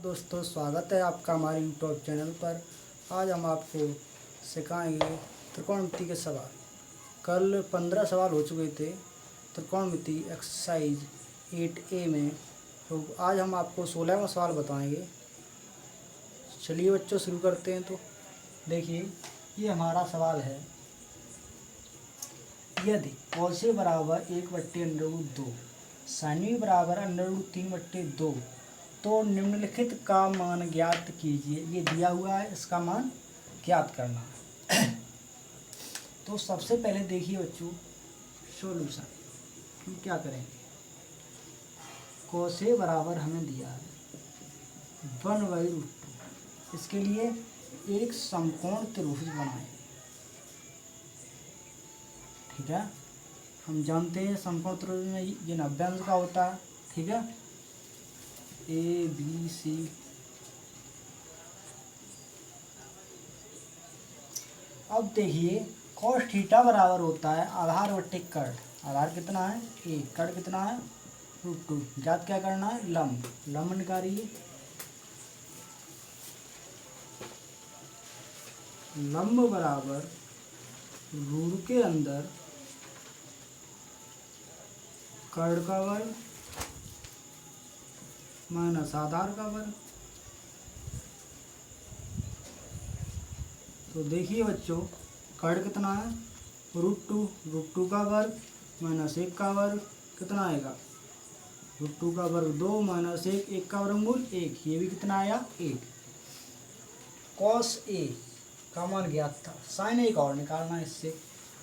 दोस्तों, स्वागत है आपका हमारे यूट्यूब चैनल पर। आज हम आपको सिखाएंगे त्रिकोणमिति के सवाल। कल 15 सवाल हो चुके थे त्रिकोणमिति एक्सरसाइज 8A में, तो आज हम आपको 16वां सवाल बताएंगे। चलिए बच्चों शुरू करते हैं। तो देखिए, ये हमारा सवाल है। यदि cos A बराबर 1/√2, sin B बराबर √3/2, तो निम्नलिखित का मान ज्ञात कीजिए। ये दिया हुआ है, इसका मान ज्ञात करना है। तो सबसे पहले देखिए बच्चों सॉल्यूशन। हम क्या करेंगे, cos A बराबर हमें दिया है 1/√2। इसके लिए एक समकोण त्रिभुज बनाएं। ठीक है, हम जानते हैं समकोण त्रिभुज में ये 90 अंश का होता है। ठीक है, ABC। अब देखिए cos थीटा बराबर होता है आधार बट्टे कर्ण। आधार कितना है 1, कर्ण कितना है √2। ज्ञात क्या करना है, लंब। लंब निकालिए। लंब बराबर रूट के अंदर कर्ण का वर्ग माइनस आधार का वर्ग। तो देखिए बच्चों, कर्ण कितना है √2, √2 का वर्ग माइनस 1 का वर्ग कितना आएगा, √2 का वर्ग 2 माइनस 1, 1 का वर्गमूल 1। ये भी कितना आया 1। cos A का मान ज्ञात था। sin A का और निकालना है इससे,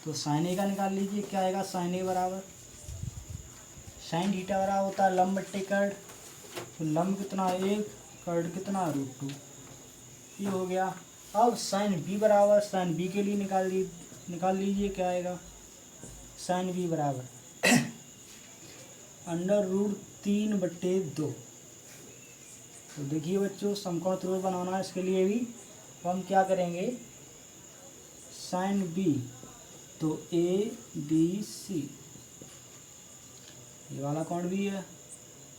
तो sin A का निकाल लीजिए। क्या आएगा, sin A बराबर sin थीटा बराबर होता है लंब बट्टे कर्ण। तो लंब कितना 1, कर्ण कितना √2। ये हो गया। अब sin B बराबर, sin B के लिए निकाल लीजिए। क्या आएगा, sin B बराबर √3/2। तो देखिए बच्चों, समकोण त्रिभुज बनाना है, इसके लिए भी हम क्या करेंगे, sin B तो ABC, ये वाला कोण भी है।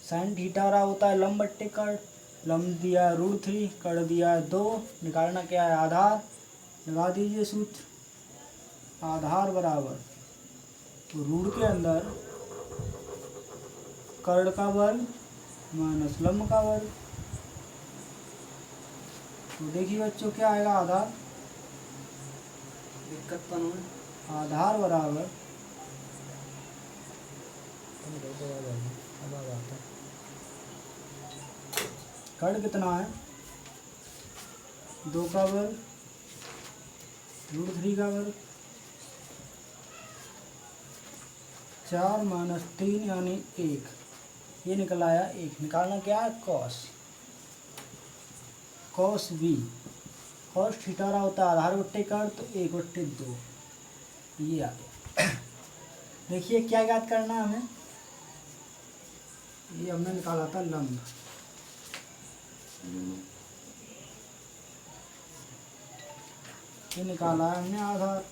sin थीटा रहा होता है लंब बट्टे कर्ण। लंब दिया है √3, कर्ण दिया है 2। निकालना क्या है, आधार। लगा दीजिए सूत्र। आधार बराबर रूट के अंदर कर्ण का वर्ग माइनस लंब का वर्ग। तो देखिए बच्चों क्या आएगा, आधार। दिक्कत तो नहीं, आधार बराबर कर्ण कितना है 2 का वर्ग √3 का वर्ग 4 माइनस 3 यानी 1। ये निकल आया 1। निकालना क्या है, cos B। cos थीटा रहा होता है आधार बट्टे कर्ण, तो 1/2 ये आ गया। देखिए क्या याद करना है हमें, ये हमने निकाला था लंब। ये निकाला है हमने आधार।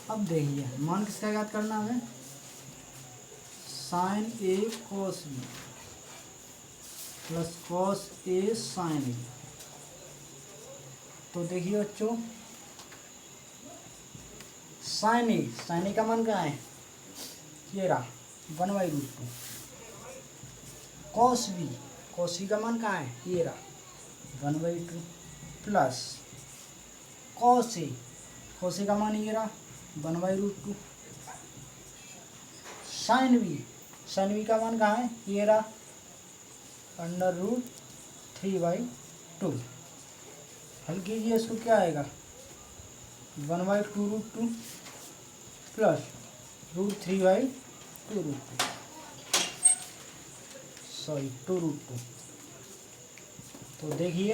अब देखिए मान किसका याद करना हमें, sin A cos B plus cos A sin B। तो देखिए बच्चों, sin A का मान क्या है, ये रहा 1/√2। cos B का मान कहाँ है, ये रहा 1/2 प्लस cos A का मान ये रहा 1/√2। sin B का मान कहाँ है, ये रहा √3/2। हल कीजिए इसको, क्या आएगा 1/2√2 प्लस √3/2√2, सॉरी 2√2। तो देखिए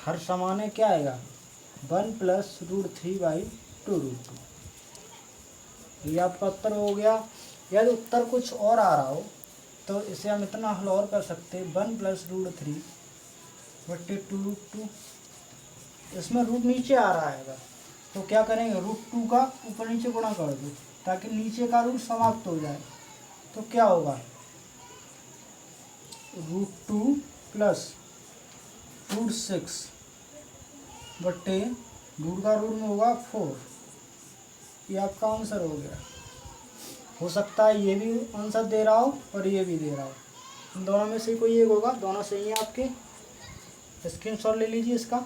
हर समान है, क्या आएगा 1 प्लस √3/2√2। ये आपका उत्तर हो गया। यदि उत्तर कुछ और आ रहा हो तो इसे हम इतना हल और कर सकते हैं, 1 प्लस √3/2√2। इसमें रूट नीचे आ रहा है, तो क्या करेंगे, √2 का ऊपर नीचे गुणा कर दो, ताकि नीचे का रूट समाप्त हो जाए। तो क्या होगा, √2 प्लस √6 बट्टे रूट का रूट में होगा 4। ये आपका आंसर हो गया। हो सकता है ये भी आंसर दे रहा हो और ये भी दे रहा हो, इन दोनों में से कोई एक होगा। दोनों सही है आपके, स्क्रीनशॉट ले लीजिए इसका।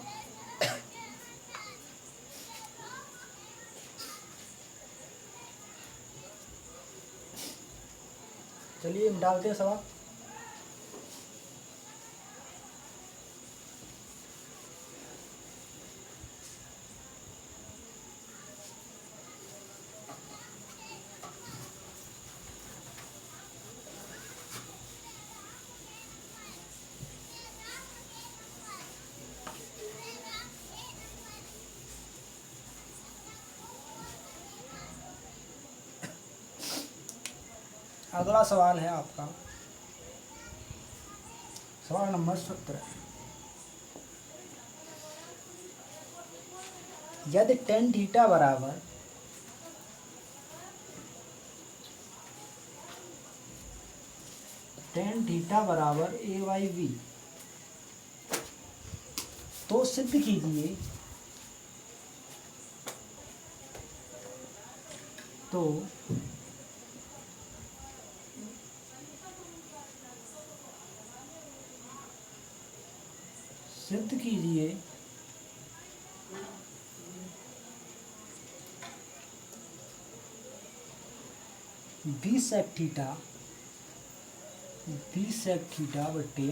चलिए डालते हैं सवाल। अगला सवाल है आपका सवाल नंबर 17। यदि tan थीटा बराबर a/b, तो सिद्ध कीजिए b sec थीटा बट्टे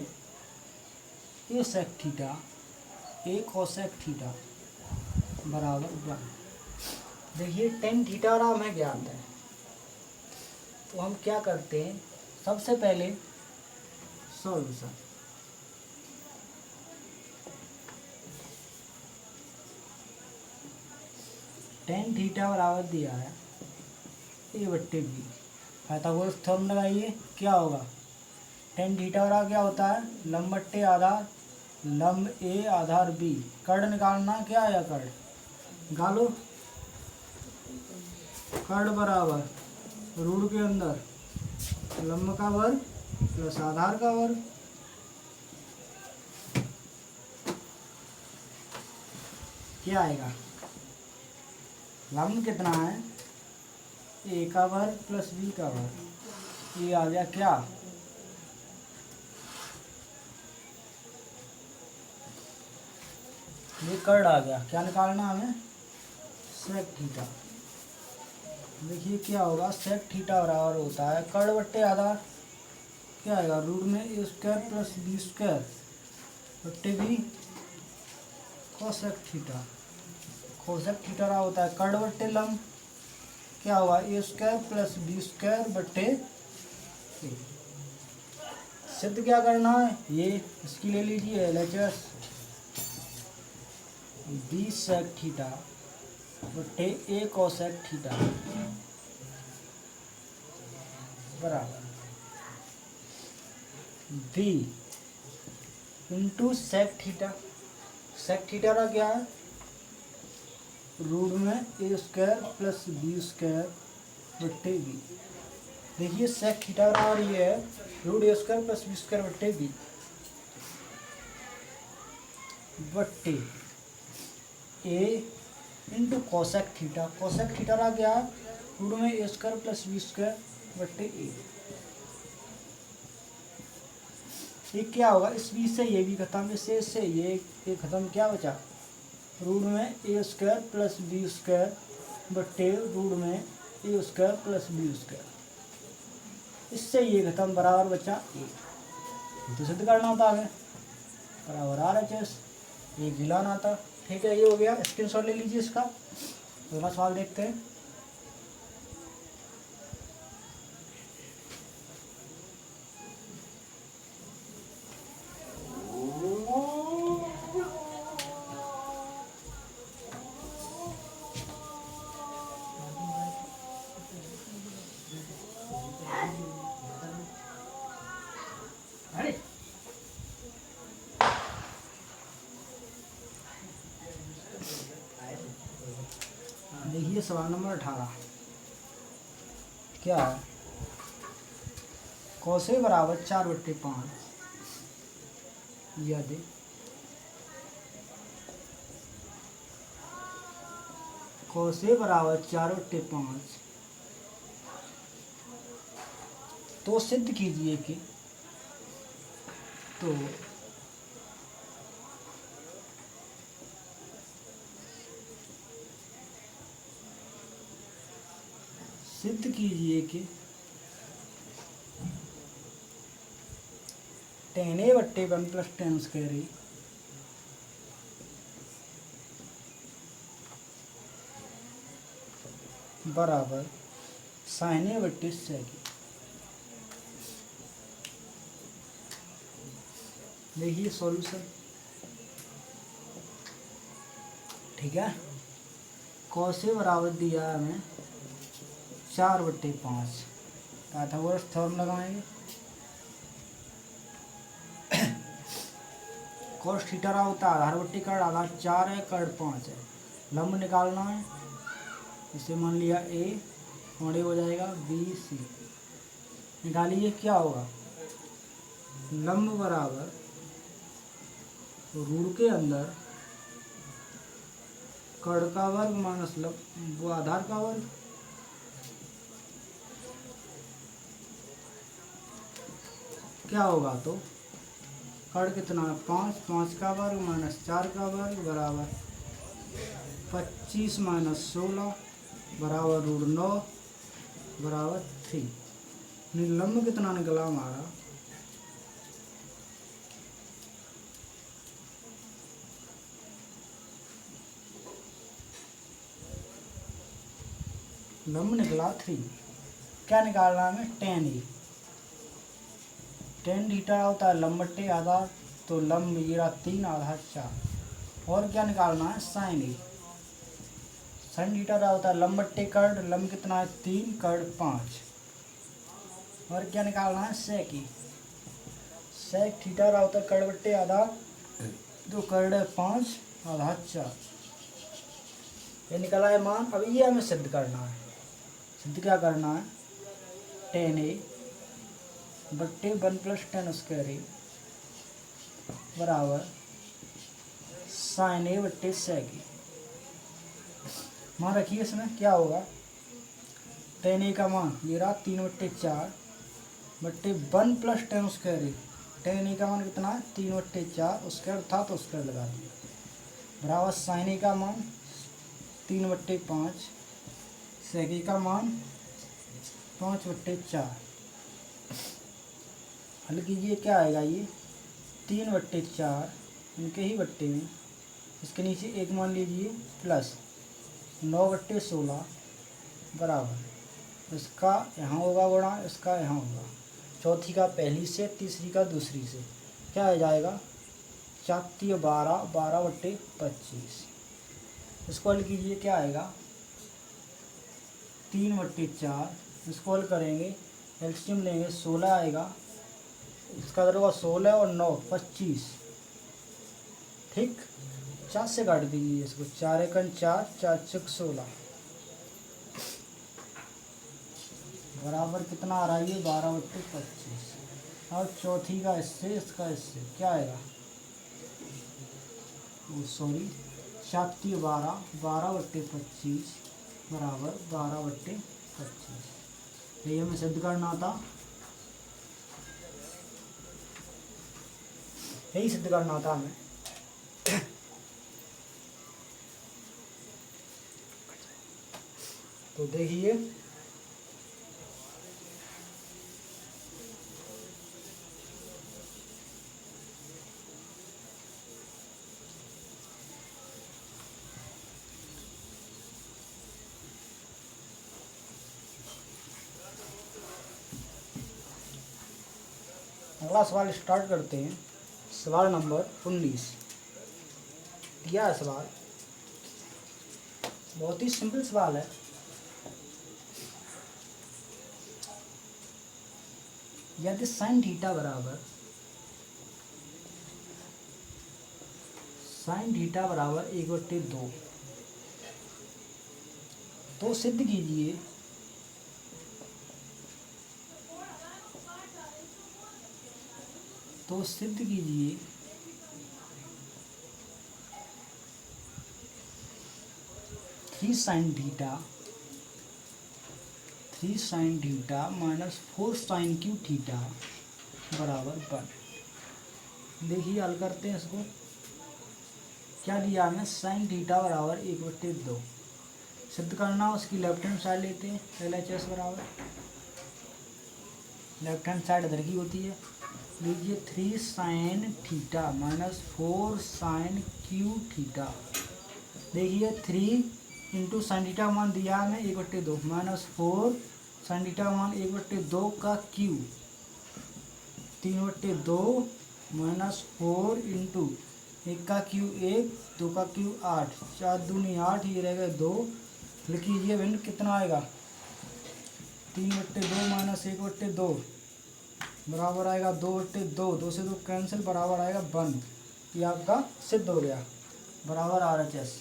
a sec theta a cosec theta बराबर 1। देखिए tan थीटा और हमें ज्ञात है, तो हम क्या करते हैं, सबसे पहले सॉल्यूशन। tan थीटा बराबर दिया है a/b, पाइथागोरस थ्योरम लगाइए। क्या होगा, tan थीटा बराबर क्या होता है, लंब बट्टे आधार, लंब a आधार b, कर्ण निकालना। क्या आया कर्ण, निकालो। कर्ण बराबर रूट के अंदर लंब का वर्ग प्लस आधार का वर्ग। क्या आएगा, लंब कितना है, a का वर्ग प्लस b का वर्ग। ये आ गया क्या, ये कर्ण आ गया। क्या निकालना हमें, सेक थीटा। देखिए क्या होगा, सेक थीटा बराबर होता है कर्ण बट्टे आधार। क्या आएगा, रूट में a square plus b square बट्टे b cosec theta. Cosec theta रहा होता है कर्ण बट्टे लंब। क्या होगा, a square plus b square बट्टे a। सिद्ध क्या करना है, ये इसकी ले लीजिए LHS, b सेक थीटा बट्टे a कोसेक थीटा बराबर b into sec theta. Sec theta का क्या है, रूट में a square plus b square बट्टे b। देखिए सेक थीटा बराबर ये है root a square plus b square बट्टे b बट्टे a into cosec theta. Cosec theta का क्या है, रूट में a square plus b square बट्टे a। ये क्या होगा, इस बीच से ये भी खत्म, इससे ये खत्म। क्या बचा, रूट में a square plus b square बट्टे रूट में a square plus b square. इससे ये खत्म, बराबर बचा a। तो सिद्ध करना था आगे, बराबर RHS, ये गिलाना था। ठीक है, ये हो गया। स्क्रीनशॉट ले लीजिए इसका। अगला सवाल देखते हैं। देखिए सवाल नंबर 18। क्या है, कौसे बराबर 4/5 यदि कौसे बराबर 4/5 तो सिद्ध कीजिए कि तो सिद्ध कीजिए कि 10a/1 + 10² बराबर sin a/sec। देखिए सॉल्यूशन, ठीक है। कौसे बराबर दिया है हमें 4/5, पाइथागोरस थ्योरम लगाएंगे। कॉस थीटा रहा होता है आधार बट्टी कर्ण, आधार 4 है, कर्ण 5 है, लंब निकालना है। इसे मान लिया ए और ये हो जाएगा BC। निकालिए क्या होगा, लंब बराबर रूट के अंदर कर्ण का वर्ग माइनस वो आधार का वर्ग, क्या होगा तो कर्ण कितना है 5, 5 का वर्ग माइनस 4 का वर्ग बराबर 25 माइनस 16 बराबर √9 बराबर 3। लंब कितना निकला हमारा, लंब निकला 3। क्या निकालना है हमें, tan थीटा होता है लंब बट्टे आधार, तो लंब ये रहा 3 आधार 4। और क्या निकालना है sin थीटा रहा होता है लंब बट्टे कर्ण, लंब कितना है 3 कर्ण 5। और क्या निकालना है sec थीटा रहा होता है कर्ण बट्टे आधार, तो कर्ण है 5 आधार 4। ये निकला है मान। अब ये हमें सिद्ध करना है। सिद्ध क्या करना है, tan a/1 + 10² बराबर sin a/sec। मान रखिए इसमें क्या होगा, tan a का मान ये रहा 3/4 बट्टे 1 + 10²। tan a का मान कितना है 3/4, स्क्वायर था तो स्क्वायर लगा दिया, बराबर sin a का मान 3/5, sec a का मान 5/4। हल कीजिए क्या आएगा, ये 3/4 इनके ही बट्टे में, इसके नीचे एक मान लीजिए प्लस 9/16 बराबर इसका यहाँ होगा गुणा, इसका यहाँ होगा, चौथी का पहली से, तीसरी का दूसरी से, क्या आ जाएगा 4 × 12 12/25। इसको हल कीजिए क्या आएगा 3/4, इसको हल करेंगे एलसीएम लेंगे 16 आएगा, इसका होगा 16 और 9 25, ठीक। 4 से काट दीजिए इसको, 4 × 4 4 × 16 बराबर कितना आ रहा है ये 12/25। और चौथी का इससे, इसका इससे क्या आएगा, सॉरी 7 × 12 12/25 बराबर 12/25। यही हमें सिद्ध करना था, यही सिद्ध करना था हमें। तो देखिए अगला सवाल स्टार्ट करते हैं। सवाल नंबर 19 दिया है सवाल, बहुत ही सिंपल सवाल है। यदि sin थीटा बराबर 1/2 तो सिद्ध कीजिए तो सिद्ध कीजिए three sine theta minus 4 sine cube theta बराबर 1। देखिए हल करते हैं इसको। क्या दिया हमें, साइन थीटा बराबर 1/2 सिद्ध करना। उसकी लेफ्ट हैंड साइड लेते हैं, LHS बराबर लेफ्ट हैंड साइड इधर की होती है। लीजिए 3 sine theta minus 4 sine cube theta. देखिए 3 इंटू साइन थीटा मान दिया हमें 1/2 माइनस 4 साइन थीटा मान 1/2 का क्यू 3/2 माइनस 4 इंटू 1 का क्यू 1 2 का क्यू 8 4 दूनी 8 ये रहेगा 2। लिखिए भिन्न कितना आएगा 3/2 माइनस 1/2 बराबर आएगा 2/2। 2 से 2 कैंसिल बराबर आएगा 1। ये आपका सिद्ध हो गया बराबर RHS।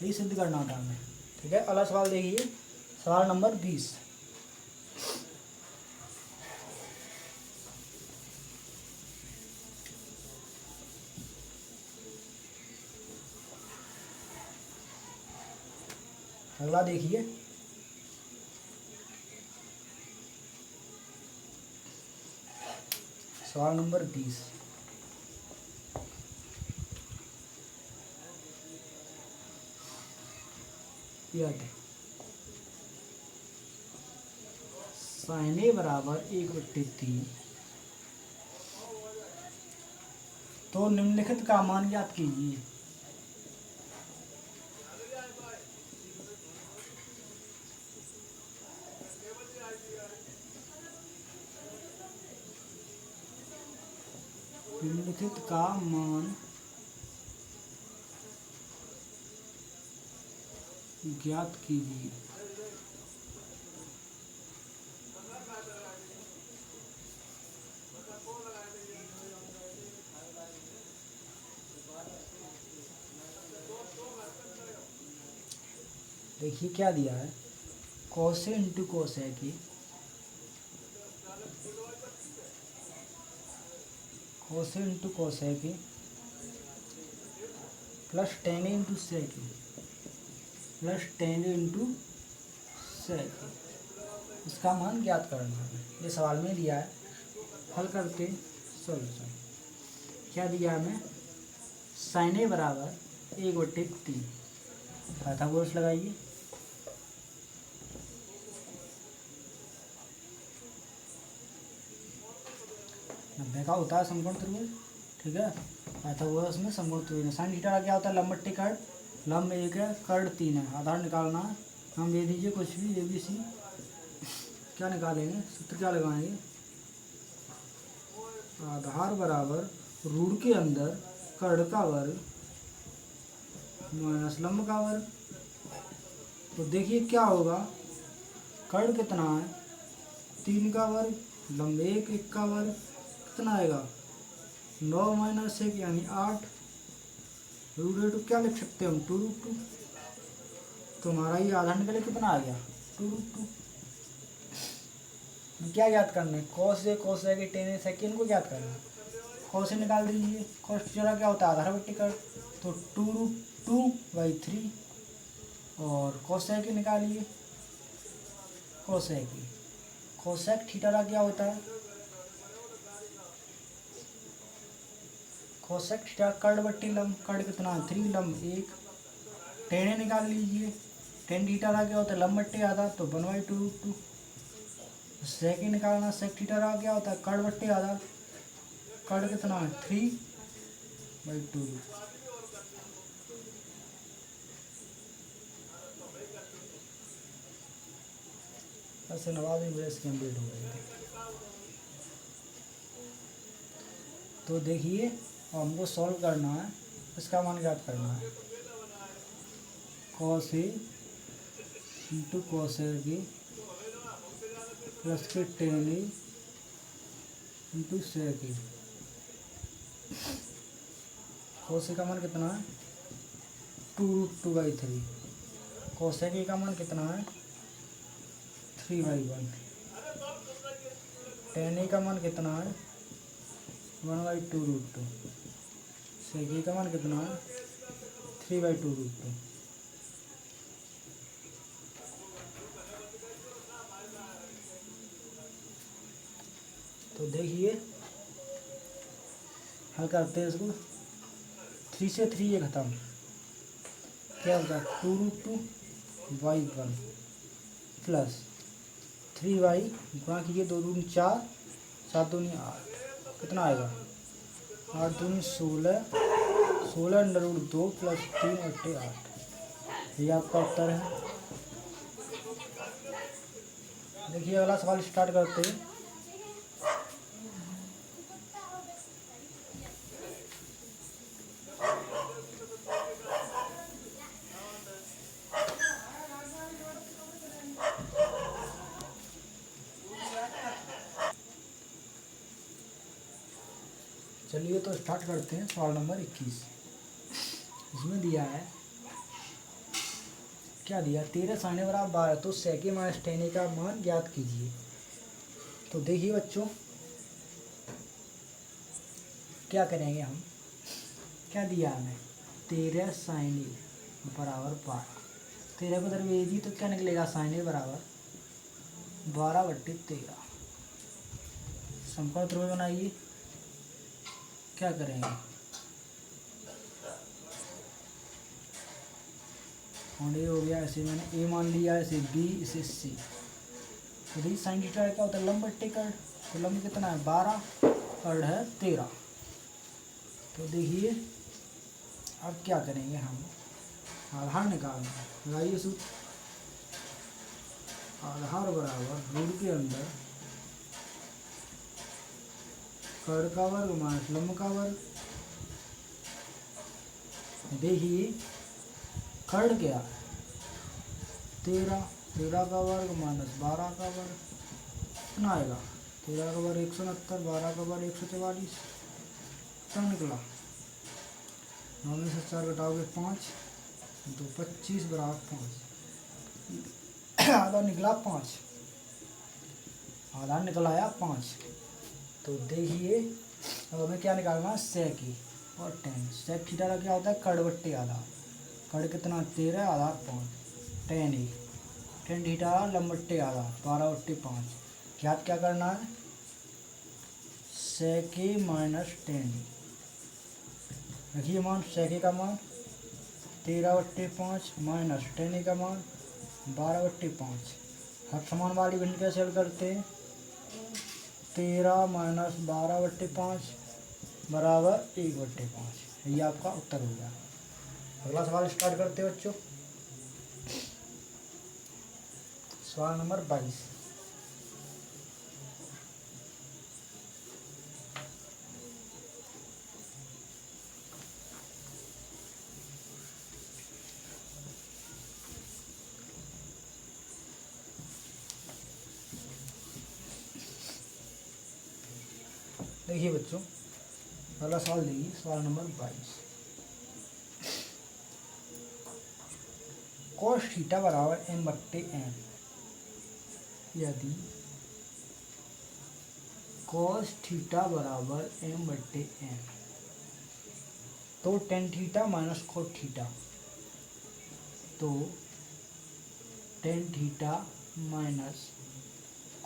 यही सिद्ध करना था हमें। ठीक है, अगला सवाल देखिए, सवाल नंबर 20। अगला देखिए, सवाल नंबर 20। याद है साइन ए बराबर 1/3 तो निम्नलिखित का मान ज्ञात कीजिए। निम्नलिखित का मान ज्ञात कीजिए। देखिए क्या दिया है, cos A into cosec A, cos A into cosec A plus tan A into sec A plus tan A into sec A. इसका मान ज्ञात करना है, ये सवाल में दिया है। हल करते सॉल्यूशन। क्या दिया हमें, साइन ए बराबर 1/3 पाइथागोरस लगाइए। नब्बे का होता है समकोण त्रिभुज। ठीक है, पाइथागोरस में समकोण त्रिभुज साइन थीटा क्या होता है, लंब बट्टे कर्ण, लंब 1 है कर्ण 3 है। आधार निकालना है, हम दे दीजिए कुछ भी ABC। क्या निकालेंगे, सूत्र क्या लगाएंगे, आधार बराबर रूट के अंदर कर्ण का वर्ग माइनस लंब का वर्ग। तो देखिए क्या होगा, कर्ण कितना है 3 का वर्ग, लंब 1 का वर्ग कितना आएगा 9 माइनस 1 यानी 8। रूट क्या लिख सकते हैं हम 2√2। तो हमारा ये आधा निकले कितना आ गया 2√2। क्या याद करना है, कॉस ए के टेन ए सेकेंड को याद करना है। कॉस ए निकाल दीजिए, कॉस थीटा क्या होता है आधार बट्टे कर्ण, तो 2√2/3। और कोसेक निकालिए, कोसेक थीटा क्या होता है, कोसेक थीटा कर्ण बट्टे लंब, कर्ण कितना 3 लंब 1। टेन निकाल लीजिए, टेन थीटा क्या होता है लंब बट्टे आधा, तो 1/2√2। सेक निकालना, सेक थीटा क्या होता है कर्ण बट्टे आधा, कर्ण कितना है 3/2। ऐसे नवाज में ब्रेस कंप्लीट हो गई थी। तो देखिए हमको सॉल्व करना है, इसका मान ज्ञात करना है। Cos A into cosec A plus के ten A into sec A. Cosec का मान कितना है 2√2/3। कोसेक ए का मान कितना है 3/1। टेन ए का मान कितना है 1/2√2। सेक का मान कितना है 3/2√2। तो देखिए हल करते हैं इसको। 3 से 3 ये खत्म, क्या होता है 2√2/1 प्लस 3y गुणा कीजिए 2 दूनी 4, 7 दूनी 8, कितना आएगा 8 दूनी 16, 16√2 प्लस 3/8, ये आपका उत्तर है। देखिए अगला सवाल स्टार्ट करते हैं। चलिए तो स्टार्ट करते हैं। सवाल नंबर 21 इसमें दिया है, क्या दिया 13 साइने बराबर 12, तो सेके माइनस टेन का मान ज्ञात कीजिए। तो देखिए बच्चों क्या करेंगे हम, क्या दिया हमें 13 साइन बराबर 12, 13 को दरवेज दी तो क्या निकलेगा साइन बराबर 12/13। समकोण त्रिभुज बनाइए, क्या करेंगे और ये हो गया ऐसे, मैंने ए मान लिया, ऐसे बी, इसे सी। तो देखिए साइन थीटा क्या होता है लंब बट्टे कर्ण, तो लंब कितना है 12, कर्ण है 13। तो देखिए अब क्या करेंगे हम, आधार निकालना है, लगाइए सूत्र। आधार बराबर रूट के अंदर कर्ण का वर्ग माइनस लंब का वर्ग। देखिए कर्ण क्या है 13, 13 का वर्ग माइनस 12 का वर्ग, कितना आएगा 13 का वर्ग 169, 12 का वर्ग 144, कितना निकला 9 में से 4 घटाओगे 5, तो 25 बराबर 5, आधा निकला 5, आधा निकला आया 5। तो देखिए अब हमें क्या निकालना है सेक और टेन। सेक थीटा का क्या होता है कर्ण बट्टे आधार, कर्ण कितना 13, आधार 5, टेन ही, टेन थीटा लंब बट्टे आधार 12/5। ज्ञात क्या करना है सेके माइनस टेन। रखिए मान सेके का मान 13/5 माइनस टेन का मान 12/5। हर समान वाली भिन्न कैसे हल करते हैं, 13 माइनस 12/5 बराबर 1/5। ये आपका उत्तर हो गया। अगला सवाल स्टार्ट करते हैं बच्चों। सवाल नंबर 22 देखिए बच्चों, अगला सवाल देखिए सवाल नंबर 22। कॉस थीटा बराबर m/n, यदि कॉस थीटा बराबर m/n तो tan theta minus cot theta, तो tan theta minus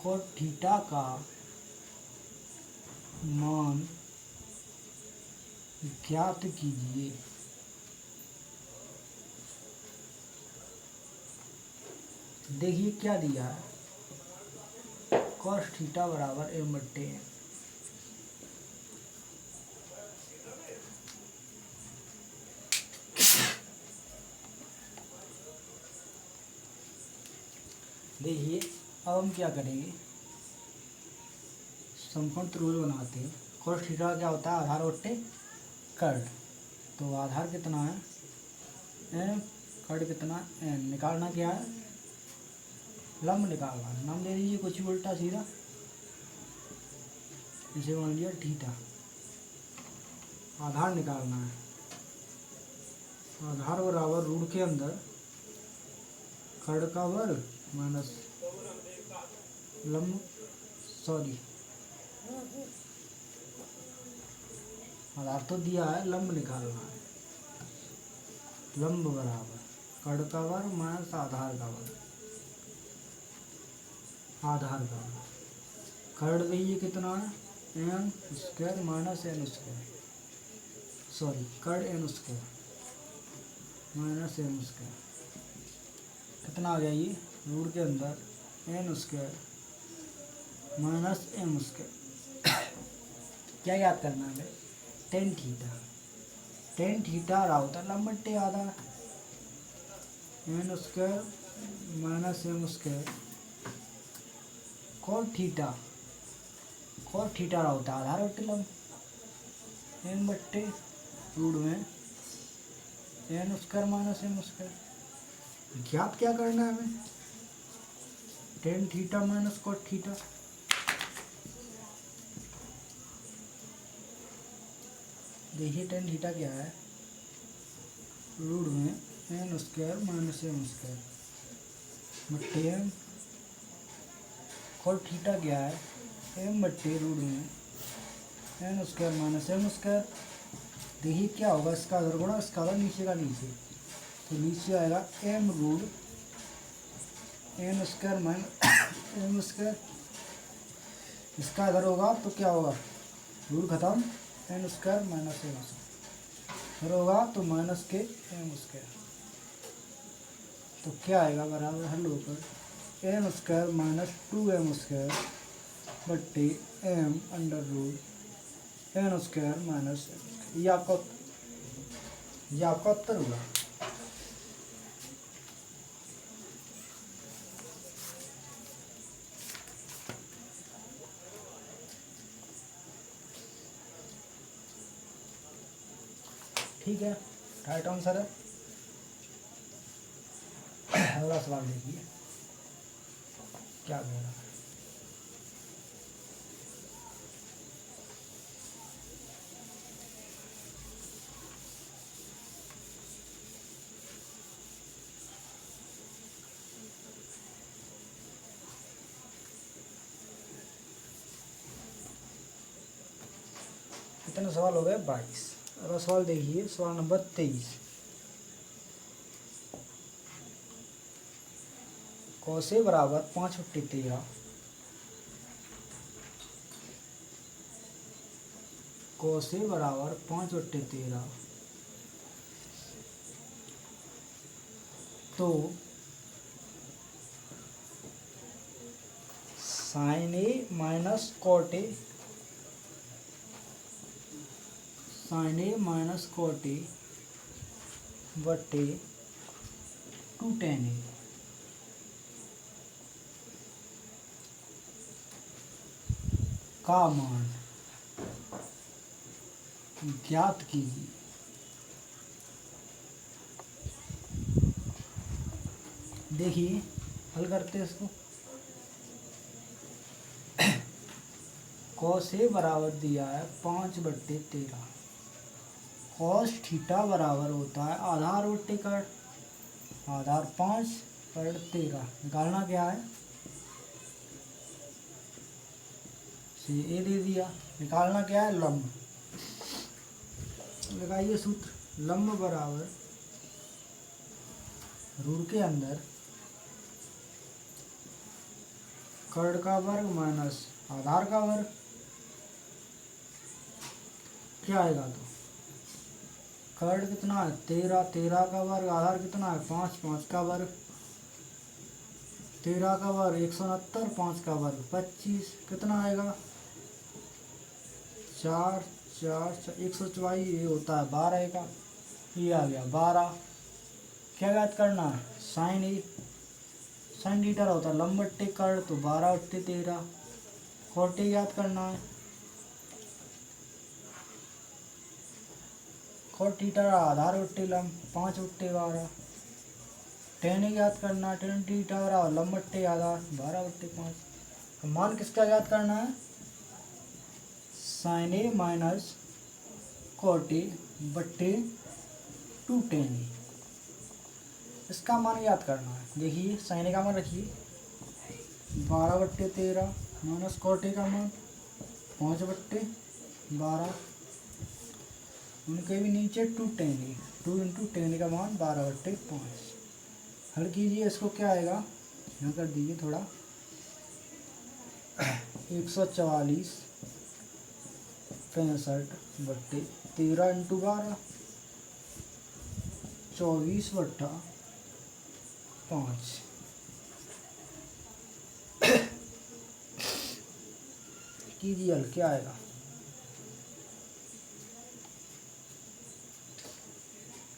cot theta का मान ज्ञात कीजिए। देखिए क्या दिया है कॉस थीटा बराबर m/n, देखिए अब हम क्या करेंगे समकोण त्रिभुज बनाते हैं। कॉस थीटा क्या होता है आधार बट्टे कर्ण, तो आधार कितना है m, कर्ण कितना n, निकालना क्या है लंब निकालना है। नाम दे दीजिए कुछ भी उल्टा सीधा, इसे मान लिया थीटा। आधार निकालना है, आधार बराबर रूट के अंदर कर्ण का वर्ग माइनस लंब, सॉरी आधार तो दिया है, लंब निकालना है। लंब बराबर कर्ण का वर्ग माइनस आधार का वर्ग। आधार का वर्ग कर्ण देखिए कितना है, N square minus N square, sorry कर्ण N square minus N square कितना आ गया ये, रूट के अंदर N square minus M square. क्या याद करना है, टेन थीटा। टेन थीटा रहा होता लंब बट्टे आधा n square minus M square cot theta. Cot theta रहा होता आधार बट्टे लंब एन बट्टे रूट में n square minus M square. ज्ञात क्या करना है हमें, tan theta minus cot theta. देखिए टेन थीटा क्या है, रूट में n square minus M square बट्टे एम। कॉट थीटा क्या है, एम बट्टे रूट में n square minus M square. देखिए क्या होगा, इसका अगर गुणा इसका अगर नीचे का नीचे, तो नीचे आएगा m root N square minus M square. इसका अगर होगा तो क्या होगा, रूट खत्म n square minus M square, फिर होगा तो माइनस के एम स्क्वायर। तो क्या आएगा बराबर हल होकर M square minus two M square बट्टे M under root N square minus M square. ये आपका उत्तर होगा। ठीक है, राइट आंसर है। अगला सवाल देखिए क्या कह रहा है। कितने सवाल हो गए, 22। अगला सवाल देखिए, सवाल नंबर 23। कौसे बराबर 5/13 कौसे बराबर 5/13 तो sine A minus cot A sine A minus cot A बट्टे 2 tan ए का मान ज्ञात कीजिए। देखिए हल करते हैं इसको। कॉस ए बराबर दिया है 5/13। कॉस थीटा बराबर होता है आधार बट्टे कर्ण, आधार 5/13। निकालना क्या है, से ए दे दिया। निकालना क्या है, लंब। लगाइए सूत्र, लंब बराबर रूट के अंदर कर्ण का वर्ग माइनस आधार का वर्ग। क्या आएगा, तो कर्ण कितना है 13, 13 का वर्ग, आधार कितना है 5, 5 का वर्ग। 13 का वर्ग 169, 5 का वर्ग 25, कितना आएगा 4, 4, 124। ये होता है 12 का, ये आ गया 12। क्या याद करना है, साइन ए साइन थीटा होता है लंब बट्टे कर्ण, तो 12/13। कॉट ए याद करना है, कॉट थीटा आधार बट्टे लंब 5/12। टेन ए याद करना है, टेन थीटा लंब बट्टे आधार 12/5। मान किसका याद करना है, sine A minus cot A बट्टे 2 tan ए। इसका मान याद करना है। देखिए साइन ए का मान रखिए 12/13 माइनस कॉट ए का मान 5/12। उनके भी नीचे 210 2 इंटू 10 का मान 12/5। हल कीजिए इसको, क्या आएगा यहाँ कर दीजिए थोड़ा 144/65 इंटू 12 24/5। कीजिए हल, क्या आएगा?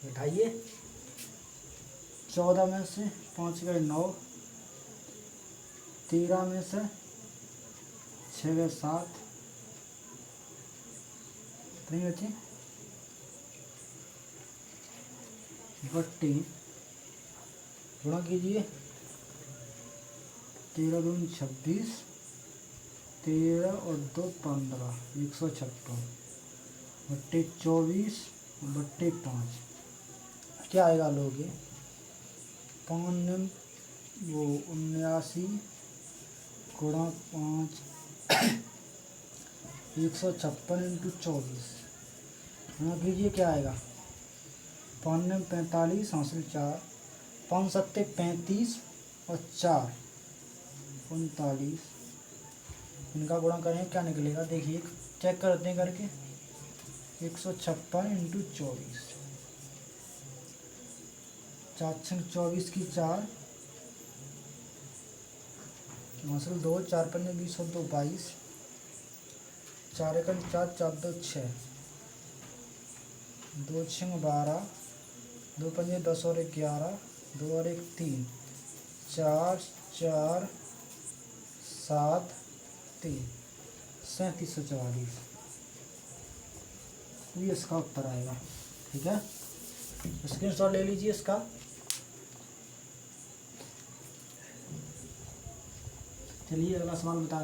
उठाइए 14 में से 5 गए 9, 13 में से 6 गए 7, नहीं बचे बट्टी गुणा कीजिए 13 दूनी 26, 13 और 2 15, 156 बट्टे 24 बट्टे 5। क्या आएगा लोग ये 5 वो 79 गुणा 5 156 इंटू 24 हाँ कीजिए, क्या आएगा 5 45 हासिल 4, 5 सत्ते 35 और 4 39। इनका गुणा करें क्या निकलेगा, देखिए चेक करते हैं करके 156 इंटू 24, 4 24 की 4 हासिल 2, 4 पंजे 20 और 2 22, 4 एकम 4 4 2 6, 2 6 12, 2 पंजे 10 और 11, 2 और 1 3, 4 4 7 3, 3744 ये इसका उत्तर आएगा। ठीक है, स्क्रीनशॉट ले लीजिए इसका। चलिए अगला सवाल बता